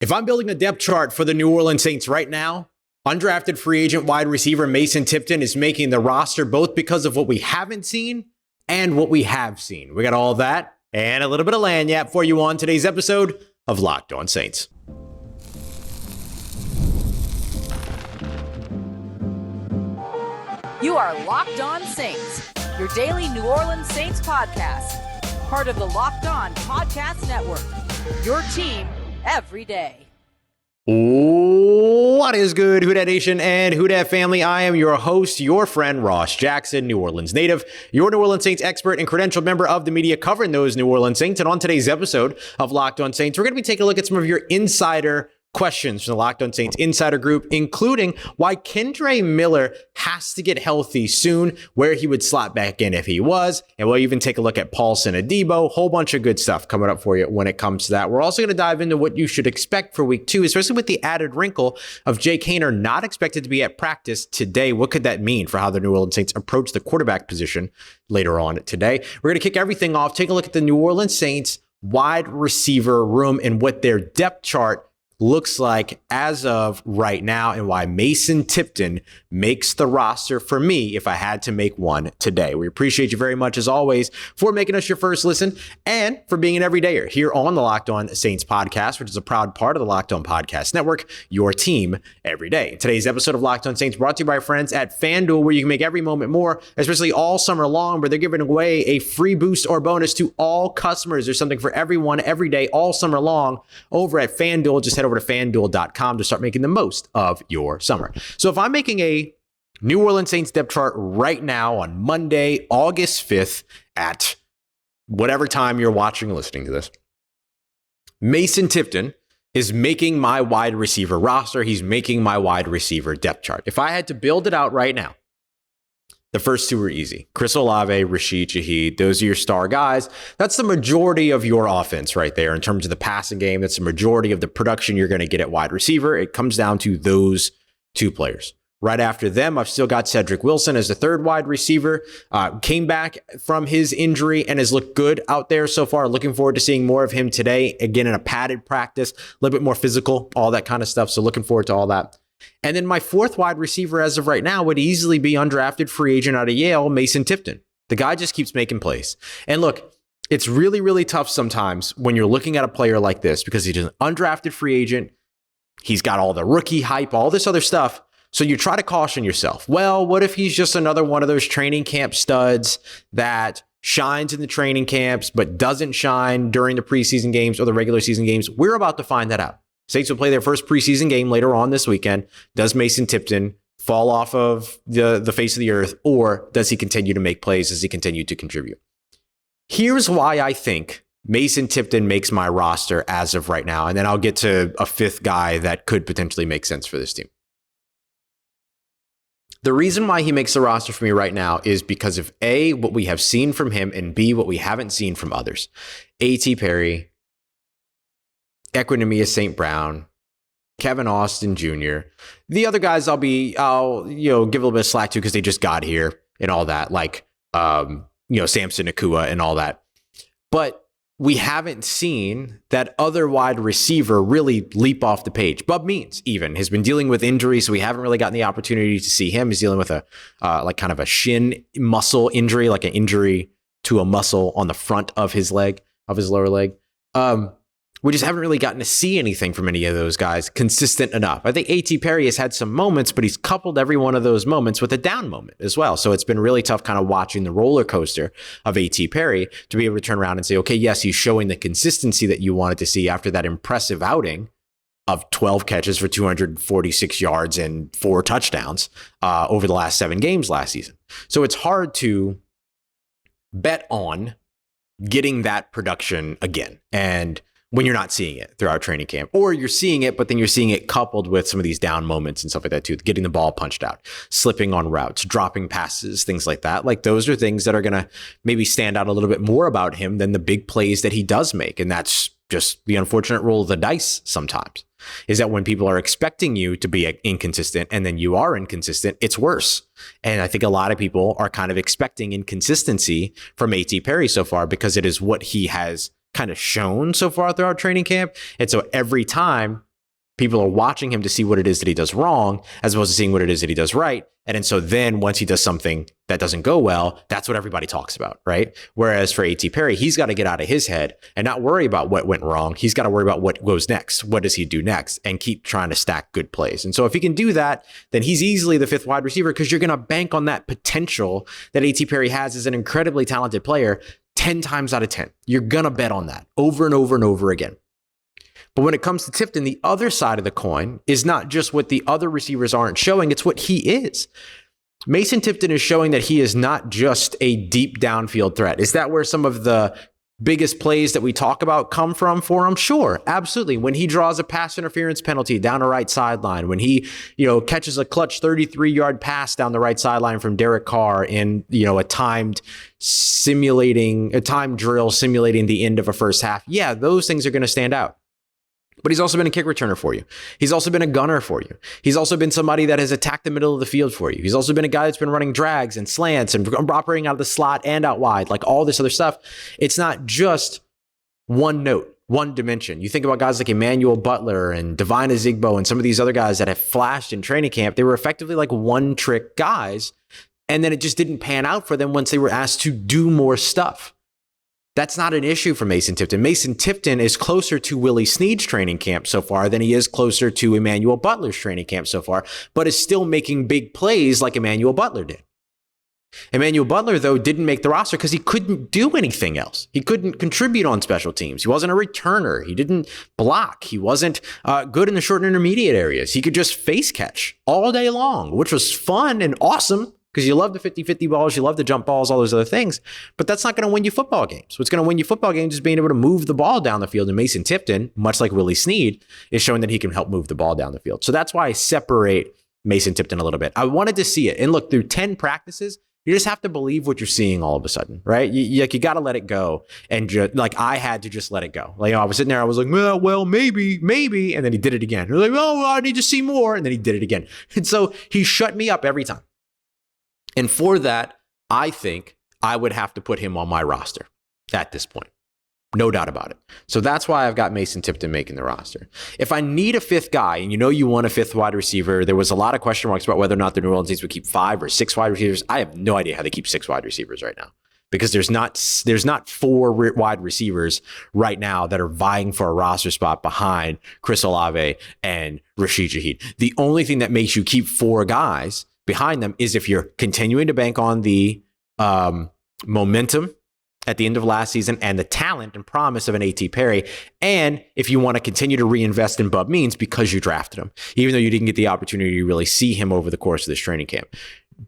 If I'm building a depth chart for the New Orleans Saints right now, undrafted free agent wide receiver Mason Tipton is making the roster both because of what we haven't seen and what we have seen. We got all that and a little bit of lagniappe for you on today's episode of Locked On Saints. You are Locked On Saints, your daily New Orleans Saints podcast. Part of the Locked On Podcast Network, your team every day. What is good, Who Dat Nation and Who Dat family? I am your host, your friend, Ross Jackson, New Orleans native, your New Orleans Saints expert and credentialed member of the media covering those New Orleans Saints. And on today's episode of Locked On Saints, we're going to be taking a look at some of your insider questions from the Locked On Saints insider group, including why Kendre Miller has to get healthy soon, where he would slot back in if he was, and we'll even take a look at Paulson Adebo. Whole bunch of good stuff coming up for you when it comes to that. We're also going to dive into what you should expect for week 2, especially with the added wrinkle of Jake Haener not expected to be at practice today. What could that mean for how the New Orleans Saints approach the quarterback position later on today? We're going to kick everything off, take a look at the New Orleans Saints wide receiver room and what their depth chart looks like as of right now and why Mason Tipton makes the roster for me if I had to make one today. We appreciate you very much as always for making us your first listen and for being an everydayer here on the Locked On Saints podcast, which is a proud part of the Locked On Podcast Network, your team every day. Today's episode of Locked On Saints brought to you by our friends at FanDuel, where you can make every moment more, especially all summer long, where they're giving away a free boost or bonus to all customers. There's something for everyone every day, all summer long over at FanDuel. Just head over to FanDuel.com to start making the most of your summer. So if I'm making a New Orleans Saints depth chart right now on Monday, August 5th at whatever time you're watching or listening to this, Mason Tipton is making my wide receiver roster. He's making my wide receiver depth chart. If I had to build it out right now, the first two are easy. Chris Olave, Rashid Shaheed, those are your star guys. That's the majority of your offense right there in terms of the passing game. That's the majority of the production you're going to get at wide receiver. It comes down to those two players. Right after them, I've still got Cedric Wilson as the third wide receiver. Came back from his injury and has looked good out there so far. Looking forward to seeing more of him today. Again, in a padded practice, a little bit more physical, all that kind of stuff. So looking forward to all that. And then my fourth wide receiver as of right now would easily be undrafted free agent out of Yale, Mason Tipton. The guy just keeps making plays. And look, it's really, really tough sometimes when you're looking at a player like this because he's an undrafted free agent. He's got all the rookie hype, all this other stuff. So you try to caution yourself. Well, what if he's just another one of those training camp studs that shines in the training camps but doesn't shine during the preseason games or the regular season games? We're about to find that out. Saints will play their first preseason game later on this weekend. Does Mason Tipton fall off of the face of the earth, or does he continue to make plays? Does he continue to contribute? Here's why I think Mason Tipton makes my roster as of right now, and then I'll get to a fifth guy that could potentially make sense for this team. The reason why he makes the roster for me right now is because of A, what we have seen from him, and B, what we haven't seen from others. A.T. Perry, Equinemius St. Brown, Kevin Austin Jr. The other guys I'll give a little bit of slack to because they just got here and all that, like Samson Nakua and all that. But we haven't seen that other wide receiver really leap off the page. Bub Means even has been dealing with injury, so we haven't really gotten the opportunity to see him. He's dealing with a kind of a shin muscle injury, like an injury to a muscle on the front of his leg, of his lower leg. We just haven't really gotten to see anything from any of those guys consistent enough. I think A.T. Perry has had some moments, but he's coupled every one of those moments with a down moment as well. So it's been really tough kind of watching the roller coaster of A.T. Perry to be able to turn around and say, okay, yes, he's showing the consistency that you wanted to see after that impressive outing of 12 catches for 246 yards and 4 touchdowns over the last 7 games last season. So it's hard to bet on getting that production again. And when you're not seeing it throughout training camp, or you're seeing it, but then you're seeing it coupled with some of these down moments and stuff like that too, getting the ball punched out, slipping on routes, dropping passes, things like that. Like those are things that are going to maybe stand out a little bit more about him than the big plays that he does make. And that's just the unfortunate roll of the dice sometimes, is that when people are expecting you to be inconsistent and then you are inconsistent, it's worse. And I think a lot of people are kind of expecting inconsistency from A.T. Perry so far because it is what he has kind of shown so far throughout training camp. And so every time People are watching him to see what it is that he does wrong, as opposed to seeing what it is that he does right. And so then once he does something that doesn't go well, that's what everybody talks about, right? Whereas for A.T. Perry, he's got to get out of his head and not worry about what went wrong. He's got to worry about what goes next. What does he do next? And keep trying to stack good plays. And so if he can do that, then he's easily the fifth wide receiver, because you're going to bank on that potential that A.T. Perry has as an incredibly talented player 10 times out of 10. You're going to bet on that over and over and over again. But when it comes to Tipton, the other side of the coin is not just what the other receivers aren't showing, it's what he is. Mason Tipton is showing that he is not just a deep downfield threat. Is that where some of the biggest plays that we talk about come from for him? Sure, absolutely. When he draws a pass interference penalty down the right sideline, when he, catches a clutch 33-yard pass down the right sideline from Derek Carr in, a timed drill simulating the end of a first half. Yeah, those things are going to stand out. But he's also been a kick returner for you. He's also been a gunner for you. He's also been somebody that has attacked the middle of the field for you. He's also been a guy that's been running drags and slants and operating out of the slot and out wide, like all this other stuff. It's not just one note, one dimension. You think about guys like Emmanuel Butler and Devine Ezigbo and some of these other guys that have flashed in training camp. They were effectively like one-trick guys, and then it just didn't pan out for them once they were asked to do more stuff. That's not an issue for Mason Tipton. Mason Tipton is closer to Willie Snead's training camp so far than he is closer to Emmanuel Butler's training camp so far, but is still making big plays like Emmanuel Butler did. Emmanuel Butler, though, didn't make the roster because he couldn't do anything else. He couldn't contribute on special teams. He wasn't a returner. He didn't block. He wasn't good in the short and intermediate areas. He could just face catch all day long, which was fun and awesome, because you love the 50-50 balls, you love the jump balls, all those other things, but that's not going to win you football games. What's going to win you football games is being able to move the ball down the field, and Mason Tipton, much like Willie Snead, is showing that he can help move the ball down the field. So that's why I separate Mason Tipton a little bit. I wanted to see it. And look, through 10 practices, you just have to believe what you're seeing all of a sudden, right? You got to let it go. And I had to just let it go. I was sitting there, I was like, well, maybe. And then he did it again. You're like, oh, I need to see more. And then he did it again. And so he shut me up every time. And for that, I think I would have to put him on my roster at this point. No doubt about it. So that's why I've got Mason Tipton making the roster. If I need a fifth guy, and you want a fifth wide receiver, there was a lot of question marks about whether or not the New Orleans Saints would keep 5 or 6 wide receivers. I have no idea how they keep 6 wide receivers right now, because there's not 4 wide receivers right now that are vying for a roster spot behind Chris Olave and Rashid Shaheed. The only thing that makes you keep 4 guys behind them is if you're continuing to bank on the momentum at the end of last season and the talent and promise of an A.T. Perry, and if you want to continue to reinvest in Bub Means because you drafted him, even though you didn't get the opportunity to really see him over the course of this training camp.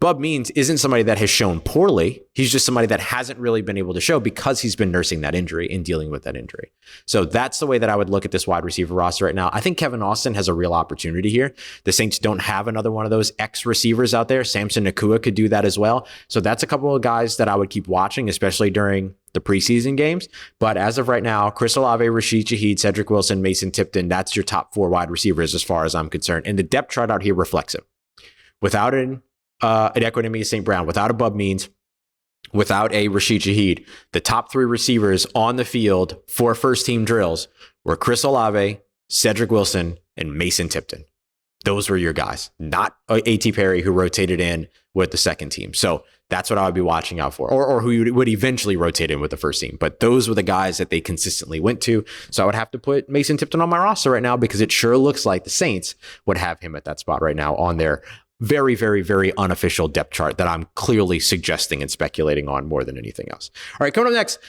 Bub Means isn't somebody that has shown poorly. He's just somebody that hasn't really been able to show because he's been nursing that injury and dealing with that injury. So that's the way that I would look at this wide receiver roster right now. I think Kevin Austin has a real opportunity here. The Saints don't have another one of those X receivers out there. Samson Nakua could do that as well. So that's a couple of guys that I would keep watching, especially during the preseason games. But as of right now, Chris Olave, Rashid Shaheed, Cedric Wilson, Mason Tipton, that's your top 4 wide receivers as far as I'm concerned. And the depth chart out here reflects it. Without an Equanimous St. Brown, without a Bub Means, without a Rashid Shaheed, the top 3 receivers on the field for first team drills were Chris Olave, Cedric Wilson, and Mason Tipton. Those were your guys, not A.T. Perry, who rotated in with the second team. So that's what I would be watching out for, or who would eventually rotate in with the first team. But those were the guys that they consistently went to. So I would have to put Mason Tipton on my roster right now, because it sure looks like the Saints would have him at that spot right now on their very, very, very unofficial depth chart that I'm clearly suggesting and speculating on more than anything else. All right, coming up next,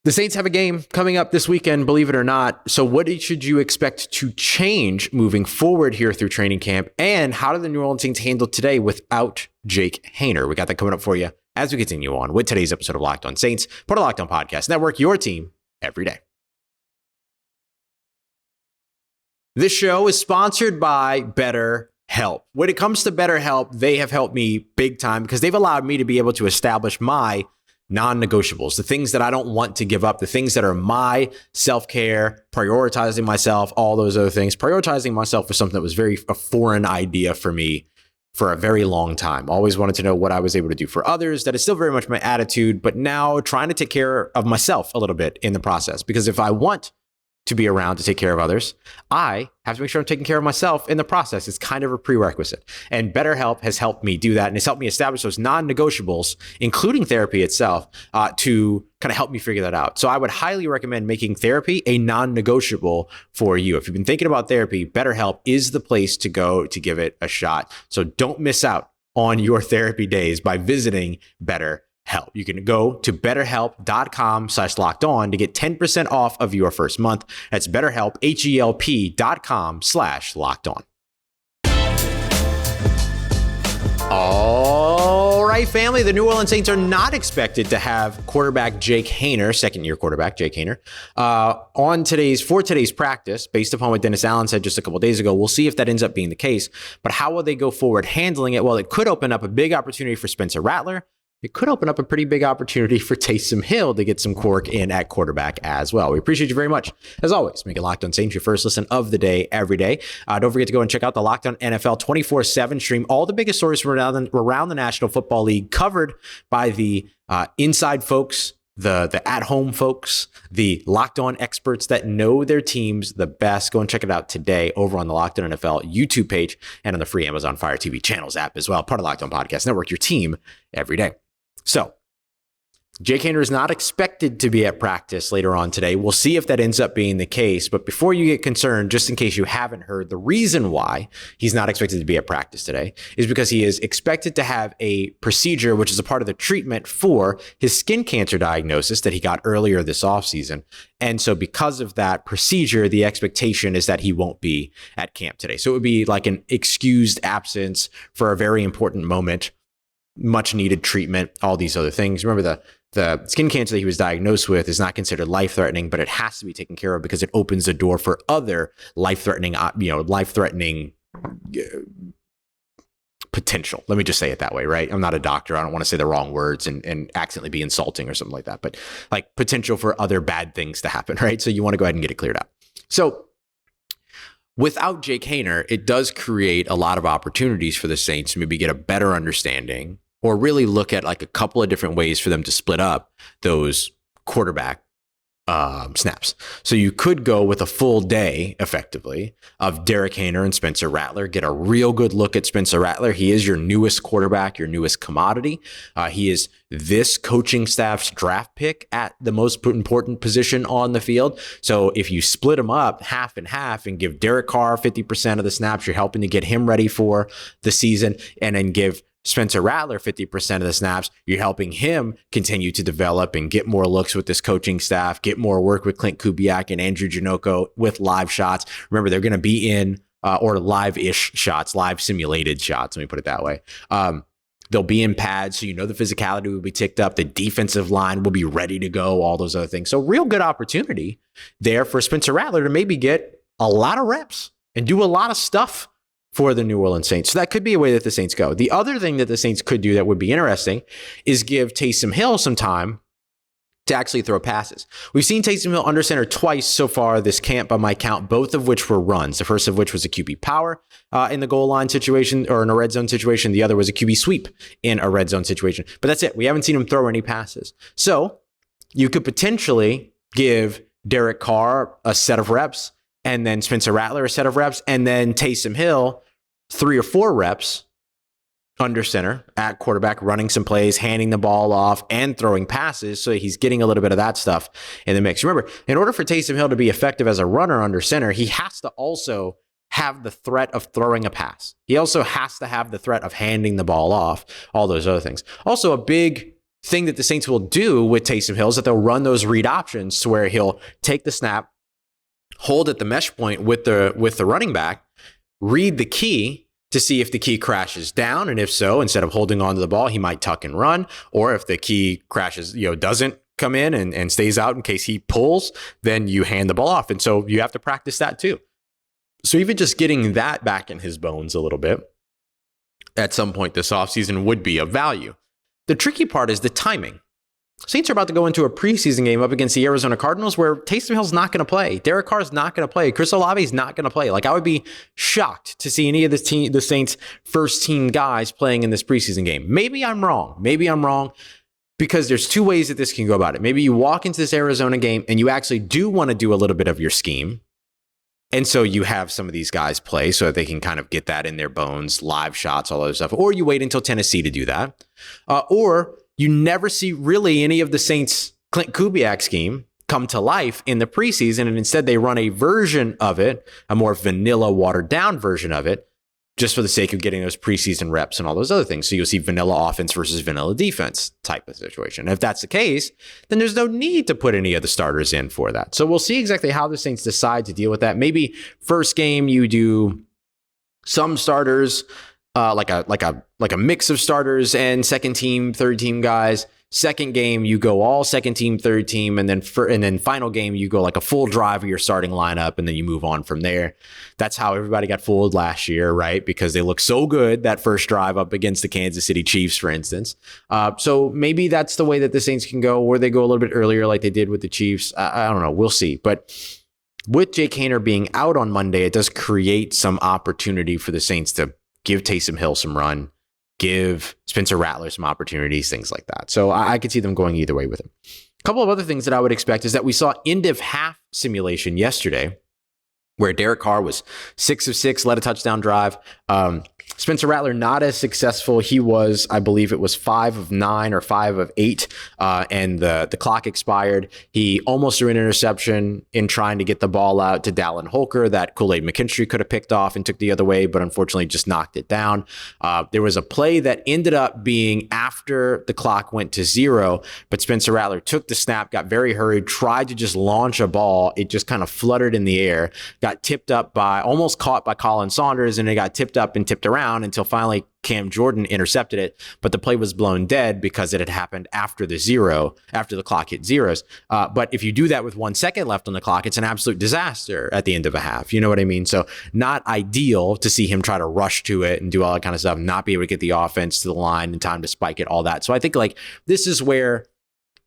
the Saints have a game coming up this weekend, believe it or not. So what should you expect to change moving forward here through training camp? And how did the New Orleans Saints handle today without Jake Haener? We got that coming up for you as we continue on with today's episode of Locked On Saints, part of Locked On Podcast Network, your team every day. This show is sponsored by BetterHelp. When it comes to BetterHelp, they have helped me big time because they've allowed me to be able to establish my non-negotiables, the things that I don't want to give up, the things that are my self-care, prioritizing myself, all those other things. Prioritizing myself was something that was a foreign idea for me for a very long time. Always wanted to know what I was able to do for others. That is still very much my attitude, but now trying to take care of myself a little bit in the process. Because if I want to be around to take care of others, I have to make sure I'm taking care of myself in the process. It's kind of a prerequisite. And BetterHelp has helped me do that. And it's helped me establish those non-negotiables, including therapy itself, to kind of help me figure that out. So I would highly recommend making therapy a non-negotiable for you. If you've been thinking about therapy, BetterHelp is the place to go to give it a shot. So don't miss out on your therapy days by visiting BetterHelp. You can go to betterhelp.com/lockedon to get 10% off of your first month. That's BetterHelp, HELP.com/lockedon. All right, family. The New Orleans Saints are not expected to have quarterback Jake Haener, second-year quarterback Jake Haener, for today's practice. Based upon what Dennis Allen said just a couple days ago, we'll see if that ends up being the case. But how will they go forward handling it? Well, it could open up a big opportunity for Spencer Rattler. It could open up a pretty big opportunity for Taysom Hill to get some work in at quarterback as well. We appreciate you very much. As always, make it Locked On Saints your first listen of the day every day. Don't forget to go and check out the Locked On NFL 24/7 stream. All the biggest stories from around the National Football League covered by the inside folks, the at-home folks, the Locked On experts that know their teams the best. Go and check it out today over on the Locked On NFL YouTube page and on the free Amazon Fire TV channels app as well. Part of Locked On Podcast Network, your team every day. So, Jake Haener is not expected to be at practice later on today. We'll see if that ends up being the case. But before you get concerned, just in case you haven't heard, the reason why he's not expected to be at practice today is because he is expected to have a procedure, which is a part of the treatment for his skin cancer diagnosis that he got earlier this offseason. And so because of that procedure, the expectation is that he won't be at camp today. So it would be like an excused absence for a very important moment, much needed treatment, all these other things. Remember, the skin cancer that he was diagnosed with is not considered life-threatening, but it has to be taken care of because it opens the door for other life-threatening potential. Let me just say it that way, right? I'm not a doctor. I don't want to say the wrong words and accidentally be insulting or something like that, but like potential for other bad things to happen, right? So you want to go ahead and get it cleared out. So without Jake Haener, it does create a lot of opportunities for the Saints to maybe get a better understanding or really look at like a couple of different ways for them to split up those quarterback snaps. So you could go with a full day, effectively, of Derek Haener and Spencer Rattler. Get a real good look at Spencer Rattler. He is your newest quarterback, your newest commodity. He is this coaching staff's draft pick at the most important position on the field. So if you split him up half and half and give Derek Carr 50% of the snaps, you're helping to get him ready for the season, and then give Spencer Rattler 50% of the snaps, you're helping him continue to develop and get more looks with this coaching staff, get more work with Clint Kubiak and Andrew Janocko with live shots. Remember, they're going to be in or live-ish shots, live simulated shots. Let me put it that way. They'll be in pads, so you know the physicality will be ticked up. The defensive line will be ready to go, all those other things. So real good opportunity there for Spencer Rattler to maybe get a lot of reps and do a lot of stuff for the New Orleans Saints. So that could be a way that the Saints go. The other thing that the Saints could do that would be interesting is give Taysom Hill some time to actually throw passes. We've seen Taysom Hill under center twice so far this camp by my count, both of which were runs. The first of which was a QB power in the goal line situation or in a red zone situation. The other was a QB sweep in a red zone situation. But that's it. We haven't seen him throw any passes. So you could potentially give Derek Carr a set of reps, and then Spencer Rattler a set of reps, and then Taysom Hill 3 or 4 reps under center at quarterback, running some plays, handing the ball off, and throwing passes. So he's getting a little bit of that stuff in the mix. Remember, in order for Taysom Hill to be effective as a runner under center, he has to also have the threat of throwing a pass. He also has to have the threat of handing the ball off, all those other things. Also, a big thing that the Saints will do with Taysom Hill is that they'll run those read options to where he'll take the snap, hold at the mesh point with the running back, read the key to see if the key crashes down. And if so, instead of holding on to the ball, he might tuck and run. Or if the key crashes, doesn't come in and stays out in case he pulls, then you hand the ball off. And so you have to practice that too. So even just getting that back in his bones a little bit at some point this offseason would be of value. The tricky part is the timing. Saints are about to go into a preseason game up against the Arizona Cardinals where Taysom Hill's not going to play. Derek Carr's not going to play. Chris Olave's not going to play. Like, I would be shocked to see any of the Saints' first team guys playing in this preseason game. Maybe I'm wrong. because there's two ways that this can go about it. Maybe you walk into this Arizona game and you actually do want to do a little bit of your scheme. And so you have some of these guys play so that they can kind of get that in their bones, live shots, all that stuff. Or you wait until Tennessee to do that. Or you never see really any of the Saints' Clint Kubiak scheme come to life in the preseason. And instead they run a version of it, a more vanilla, watered down version of it, just for the sake of getting those preseason reps and all those other things. So you'll see vanilla offense versus vanilla defense type of situation. And if that's the case, then there's no need to put any of the starters in for that. So we'll see exactly how the Saints decide to deal with that. Maybe first game you do some starters, like a mix of starters and second team, third team guys. Second game, you go all second team, third team, and then final game, you go like a full drive of your starting lineup, and then you move on from there. That's how everybody got fooled last year, right? Because they looked so good that first drive up against the Kansas City Chiefs, for instance. So maybe that's the way that the Saints can go, or they go a little bit earlier like they did with the Chiefs. I don't know. We'll see. But with Jake Haener being out on Monday, it does create some opportunity for the Saints to give Taysom Hill some run, give Spencer Rattler some opportunities, things like that. So I could see them going either way with him. A couple of other things that I would expect is that we saw end of half simulation yesterday where Derek Carr was 6 of 6, led a touchdown drive. Spencer Rattler not as successful. He was, I believe it was 5 of 9 or 5 of 8, and the clock expired. He almost threw an interception in trying to get the ball out to Dallin Holker that Kool-Aid McKinstry could have picked off and took the other way, but unfortunately just knocked it down. There was a play that ended up being after the clock went to 0, but Spencer Rattler took the snap, got very hurried, tried to just launch a ball. It just kind of fluttered in the air, got tipped up almost caught by Colin Saunders, and it got tipped up and tipped around until finally Cam Jordan intercepted it, but the play was blown dead because it had happened after the clock hit zeros. But if you do that with 1 second left on the clock, it's an absolute disaster at the end of a half. You know what I mean? So not ideal to see him try to rush to it and do all that kind of stuff, not be able to get the offense to the line in time to spike it, all that. So I think like this is where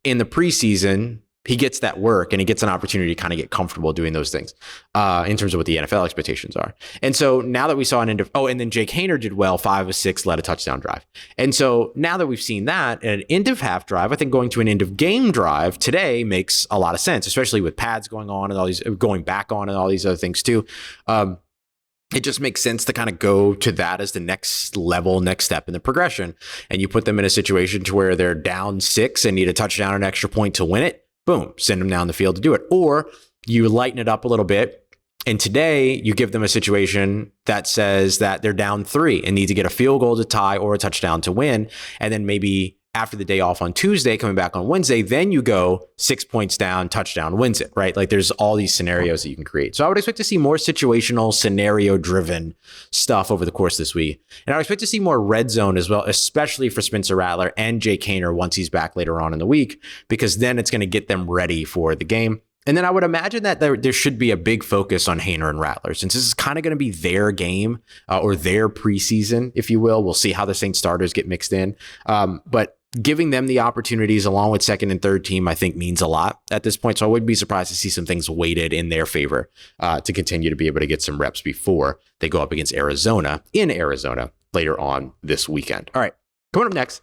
in the preseason, he gets that work and he gets an opportunity to kind of get comfortable doing those things in terms of what the NFL expectations are. And so now that we saw and then Jake Haener did well, 5 of 6, led a touchdown drive. And so now that we've seen that, an end of half drive, I think going to an end of game drive today makes a lot of sense, especially with pads going on and all these going back on and all these other things too. It just makes sense to kind of go to that as the next level, next step in the progression. And you put them in a situation to where they're down 6 and need a touchdown or an extra point to win it. Boom, send them down the field to do it. Or you lighten it up a little bit. And today you give them a situation that says that they're down 3 and need to get a field goal to tie or a touchdown to win. And then maybe after the day off on Tuesday, coming back on Wednesday, then you go 6 points down, touchdown wins it, right? Like there's all these scenarios that you can create. So I would expect to see more situational, scenario-driven stuff over the course of this week. And I would expect to see more red zone as well, especially for Spencer Rattler and Jake Haener once he's back later on in the week, because then it's going to get them ready for the game. And then I would imagine that there should be a big focus on Haener and Rattler, since this is kind of going to be their game or their preseason, if you will. We'll see how the Saints starters get mixed in. But giving them the opportunities along with second and third team, I think means a lot at this point. So I wouldn't be surprised to see some things weighted in their favor to continue to be able to get some reps before they go up against Arizona in Arizona later on this weekend. All right, coming up next,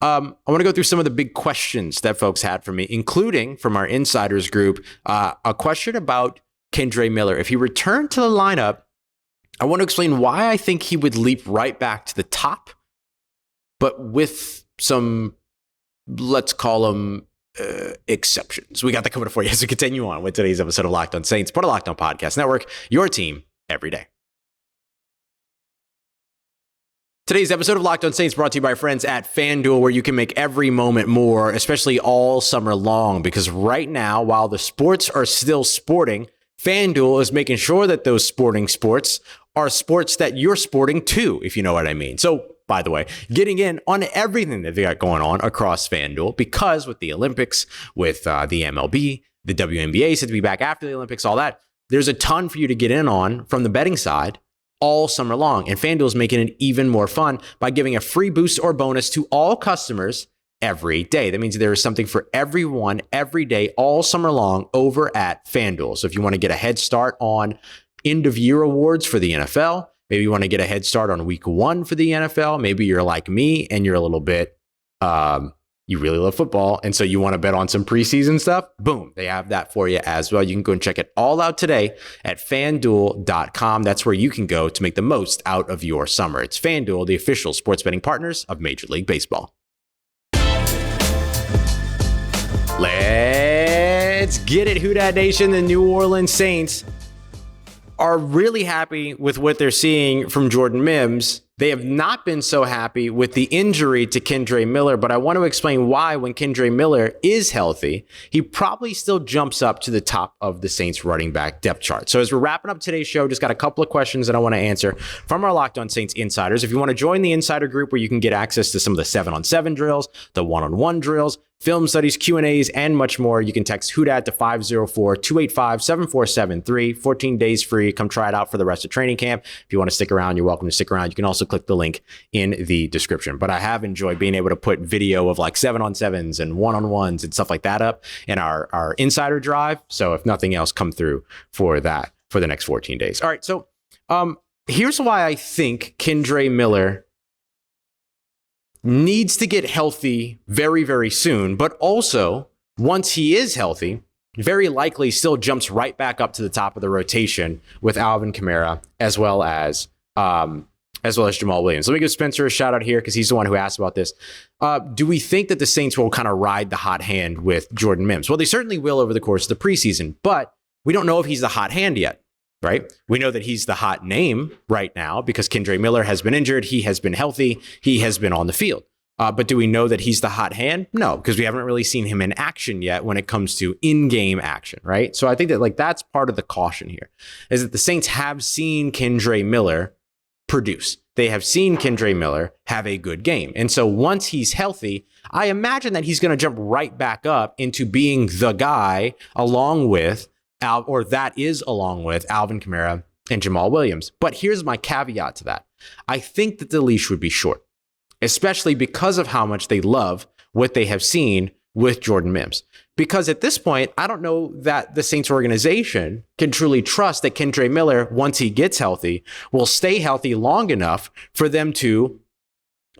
I want to go through some of the big questions that folks had for me, including from our insiders group, a question about Kendre Miller. If he returned to the lineup, I want to explain why I think he would leap right back to the top, but with some, let's call them exceptions. We got that coming for you as we continue on with today's episode of Locked On Saints, part of Locked On Podcast Network, your team every day. Today's episode of Locked On Saints brought to you by friends at FanDuel, where you can make every moment more, especially all summer long, because right now, while the sports are still sporting, FanDuel is making sure that those sporting sports are sports that you're sporting too, if you know what I mean. So, by the way, getting in on everything that they got going on across FanDuel, because with the Olympics, with the MLB, the WNBA said to be back after the Olympics, all that, there's a ton for you to get in on from the betting side all summer long. And FanDuel is making it even more fun by giving a free boost or bonus to all customers every day. That means there is something for everyone every day, all summer long over at FanDuel. So if you want to get a head start on end of year awards for the NFL, maybe you want to get a head start on week 1 for the NFL. Maybe you're like me and you're a little bit you really love football, and so you want to bet on some preseason stuff, boom, they have that for you as well. You can go and check it all out today at FanDuel.com. That's where you can go to make the most out of your summer. It's FanDuel, the official sports betting partners of Major League Baseball. Let's get it, Who Dat Nation. The New Orleans Saints are really happy with what they're seeing from Jordan Mims. They have not been so happy with the injury to Kendre Miller, but I want to explain why when Kendre Miller is healthy, he probably still jumps up to the top of the Saints running back depth chart. So as we're wrapping up today's show, just got a couple of questions that I want to answer from our Locked On Saints insiders. If you want to join the insider group where you can get access to some of the 7-on-7 drills, the 1-on-1 drills, film studies, Q&As, and much more, you can text WHODAT to 504-285-7473. 14 days free. Come try it out for the rest of training camp. If you want to stick around, you're welcome to stick around. You can also click the link in the description. But I have enjoyed being able to put video of like 7-on-7s and 1-on-1s and stuff like that up in our insider drive. So if nothing else, come through for that for the next 14 days. All right. So here's why I think Kendre Miller needs to get healthy very, very soon, but also once he is healthy, very likely still jumps right back up to the top of the rotation with Alvin Kamara as well as Jamal Williams. Let me give Spencer a shout out here because he's the one who asked about this. Do we think that the Saints will kind of ride the hot hand with Jordan Mims? Well, they certainly will over the course of the preseason, but we don't know if he's the hot hand yet. Right? We know that he's the hot name right now because Kendre Miller has been injured. He has been healthy. He has been on the field. But do we know that he's the hot hand? No, because we haven't really seen him in action yet when it comes to in-game action, right? So I think that that's part of the caution here is that the Saints have seen Kendre Miller produce. They have seen Kendre Miller have a good game. And so once he's healthy, I imagine that he's going to jump right back up into being the guy along with along with Alvin Kamara and Jamal Williams. But here's my caveat to that. I think that the leash would be short, especially because of how much they love what they have seen with Jordan Mims. Because at this point, I don't know that the Saints organization can truly trust that Kendre Miller, once he gets healthy, will stay healthy long enough for them to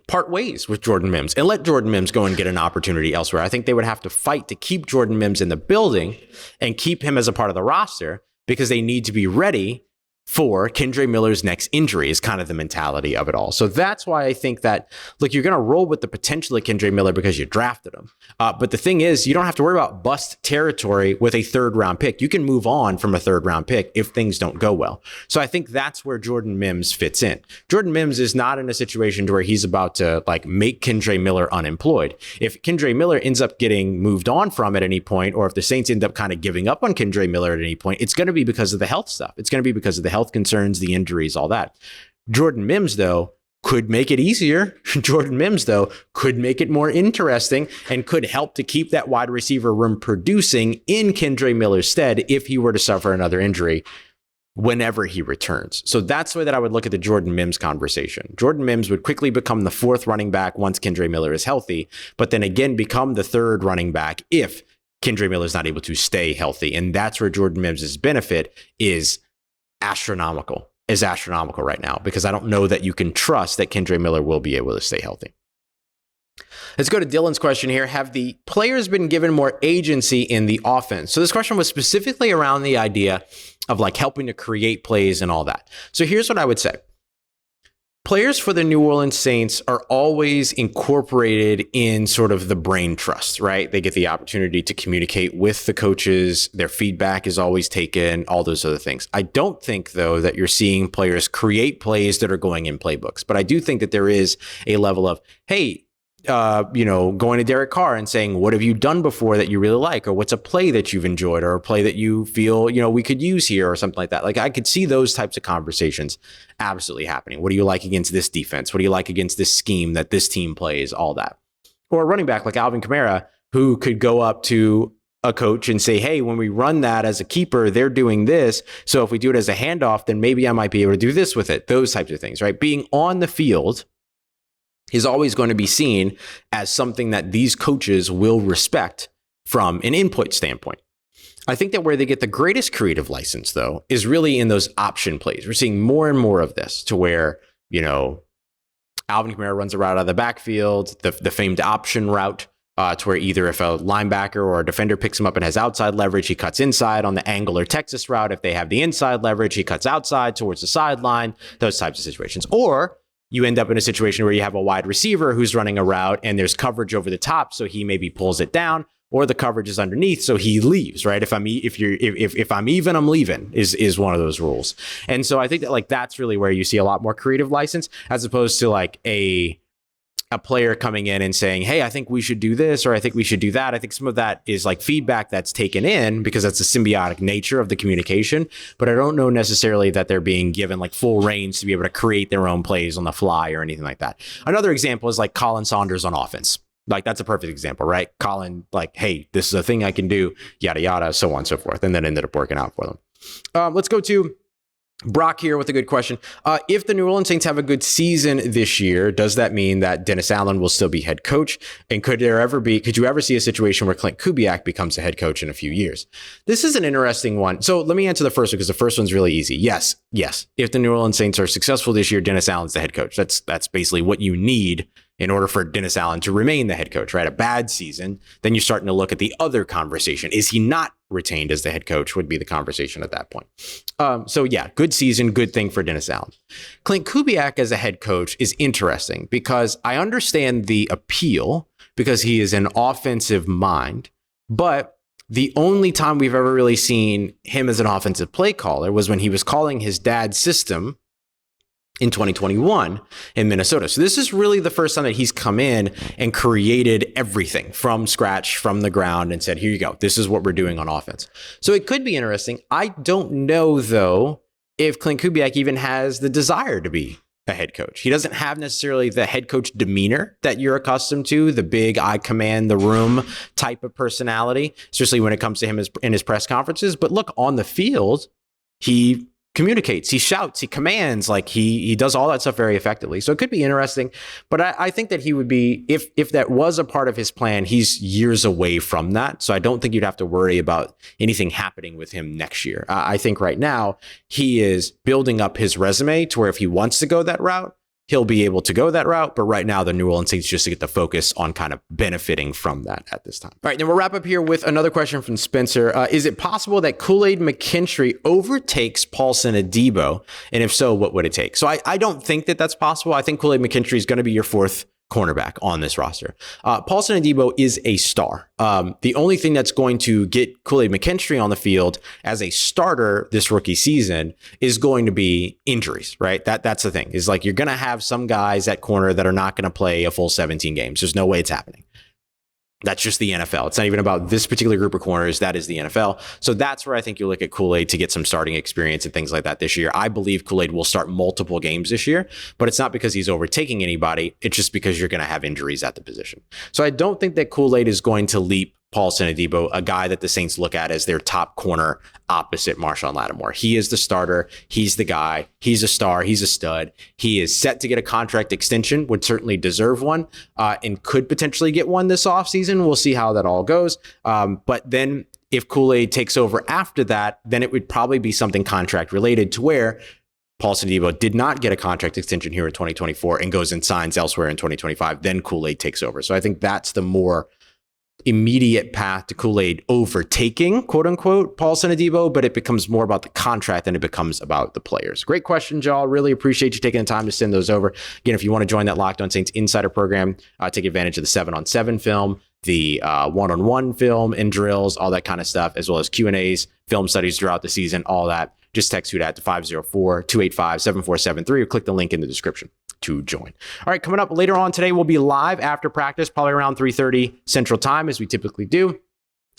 part ways with Jordan Mims and let Jordan Mims go and get an opportunity elsewhere. I think they would have to fight to keep Jordan Mims in the building and keep him as a part of the roster because they need to be ready for Kendre Miller's next injury is kind of the mentality of it all. So that's why I think that, look, you're going to roll with the potential of Kendre Miller because you drafted him. But the thing is, you don't have to worry about bust territory with a 3rd round pick. You can move on from a 3rd round pick if things don't go well. So I think that's where Jordan Mims fits in. Jordan Mims is not in a situation where he's about to make Kendre Miller unemployed. If Kendre Miller ends up getting moved on from at any point, or if the Saints end up kind of giving up on Kendre Miller at any point, it's going to be because of the health stuff. It's going to be because of the health concerns, the injuries, all that. Jordan Mims, though, could make it easier. Jordan Mims, though, could make it more interesting and could help to keep that wide receiver room producing in Kendre Miller's stead if he were to suffer another injury whenever he returns. So that's the way that I would look at the Jordan Mims conversation. Jordan Mims would quickly become the 4th running back once Kendre Miller is healthy, but then again become the 3rd running back if Kendre Miller is not able to stay healthy. And that's where Jordan Mims' benefit is astronomical right now, because I don't know that you can trust that Kendre Miller will be able to stay healthy. Let's go to Dylan's question here. Have the players been given more agency in the offense? So this question was specifically around the idea of helping to create plays and all that. So here's what I would say. Players for the New Orleans Saints are always incorporated in sort of the brain trust, right? They get the opportunity to communicate with the coaches. Their feedback is always taken, all those other things. I don't think, though, that you're seeing players create plays that are going in playbooks. But I do think that there is a level of, hey, going to Derek Carr and saying, what have you done before that you really like? Or what's a play that you've enjoyed, or a play that you feel, we could use here, or something like that. I could see those types of conversations absolutely happening. What do you like against this defense? What do you like against this scheme that this team plays? All that. Or a running back like Alvin Kamara, who could go up to a coach and say, hey, when we run that as a keeper, they're doing this. So if we do it as a handoff, then maybe I might be able to do this with it. Those types of things, right? Being on the field is always going to be seen as something that these coaches will respect from an input standpoint. I think that where they get the greatest creative license, though, is really in those option plays. We're seeing more and more of this to where, Alvin Kamara runs a route out of the backfield, the famed option route. to where either if a linebacker or a defender picks him up and has outside leverage, he cuts inside on the angle or Texas route. If they have the inside leverage, he cuts outside towards the sideline, those types of situations. Or you end up in a situation where you have a wide receiver who's running a route and there's coverage over the top, so he maybe pulls it down, or the coverage is underneath, so he leaves, right? If I'm even, I'm leaving is one of those rules. And so I think that like that's really where you see a lot more creative license, as opposed to like a player coming in and saying, hey, I think we should do this, or I think we should do that. I think some of that is like feedback that's taken in because that's the symbiotic nature of the communication. But I don't know necessarily that they're being given like full reins to be able to create their own plays on the fly or anything like that. Another example is like Colin Saunders on offense. Like that's a perfect example, right? Colin, like, hey, this is a thing I can do, yada, yada, so on and so forth. And then ended up working out for them. Let's go to Brock here with a good question. If the New Orleans Saints have a good season this year, does that mean that Dennis Allen will still be head coach? And could you ever see a situation where Klint Kubiak becomes a head coach in a few years? This is an interesting one. So let me answer the first one because the first one's really easy. Yes. If the New Orleans Saints are successful this year, Dennis Allen's the head coach. That's basically what you need in order for Dennis Allen to remain the head coach, right? A bad season, then you're starting to look at the other conversation. Is he not retained as the head coach would be the conversation at that point. So yeah, good season, good thing for Dennis Allen. Klint Kubiak as a head coach is interesting because I understand the appeal because he is an offensive mind, but the only time we've ever really seen him as an offensive play caller was when he was calling his dad's system in 2021 in Minnesota. So this is really the first time that he's come in and created everything from scratch, from the ground, and said, here you go. This is what we're doing on offense. So it could be interesting. I don't know, though, if Klint Kubiak even has the desire to be a head coach. He doesn't have necessarily the head coach demeanor that you're accustomed to, the big I command the room type of personality, especially when it comes to him in his press conferences. But look, on the field, he communicates, he shouts, he commands, like he does all that stuff very effectively. So it could be interesting, but I think that he would be, if that was a part of his plan, he's years away from that. So I don't think you'd have to worry about anything happening with him next year. I think right now he is building up his resume to where if he wants to go that route, he'll be able to go that route. But right now, the New Orleans Saints just to get the focus on kind of benefiting from that at this time. All right, then we'll wrap up here with another question from Spencer. Is it possible that Kool-Aid McKinstry overtakes Paulson Adebo? And if so, what would it take? So I don't think that that's possible. I think Kool-Aid McKinstry is going to be your fourth cornerback on this roster. Paulson Adebo is a star. The only thing that's going to get Kool-Aid McKinstry on the field as a starter this rookie season is going to be injuries, right? That's the thing, is like you're going to have some guys at corner that are not going to play a full 17 games. There's no way it's happening. That's just the NFL. It's not even about this particular group of corners. That is the NFL. So that's where I think you look at Kool-Aid to get some starting experience and things like that this year. I believe Kool-Aid will start multiple games this year, but it's not because he's overtaking anybody. It's just because you're going to have injuries at the position. So I don't think that Kool-Aid is going to leap Paulson Adebo, a guy that the Saints look at as their top corner opposite Marshawn Lattimore. He is the starter. He's the guy. He's a star. He's a stud. He is set to get a contract extension, would certainly deserve one, and could potentially get one this offseason. We'll see how that all goes. But then if Kool-Aid takes over after that, then it would probably be something contract related to where Paulson Adebo did not get a contract extension here in 2024 and goes and signs elsewhere in 2025. Then Kool-Aid takes over. So I think that's the more immediate path to Kool-Aid overtaking, quote unquote, Paulson Adebo, but it becomes more about the contract than it becomes about the players. Great question, y'all. Really appreciate you taking the time to send those over. Again, if you want to join that Locked On Saints Insider program, take advantage of the 7-on-7 film, the one-on-one film and drills, all that kind of stuff, as well as Q&As, film studies throughout the season, all that. Just text WhoDat to 504-285-7473 or click the link in the description to join. All right, coming up later on today, we'll be live after practice, probably around 3:30 Central Time, as we typically do,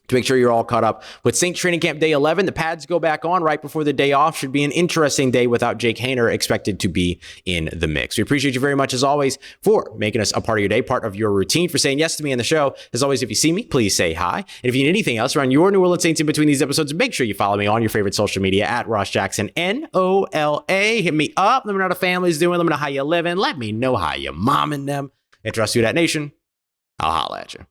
to make sure you're all caught up with Saints Training Camp Day 11. The pads go back on right before the day off. Should be an interesting day without Jake Haener expected to be in the mix. We appreciate you very much, as always, for making us a part of your day, part of your routine, for saying yes to me on the show. As always, if you see me, please say hi. And if you need anything else around your New Orleans Saints in between these episodes, make sure you follow me on your favorite social media at Ross Jackson, NOLA. Hit me up. Let me know how the family's doing. Let me know how you're living. Let me know how you're momming them. And trust you, that nation. I'll holla at you.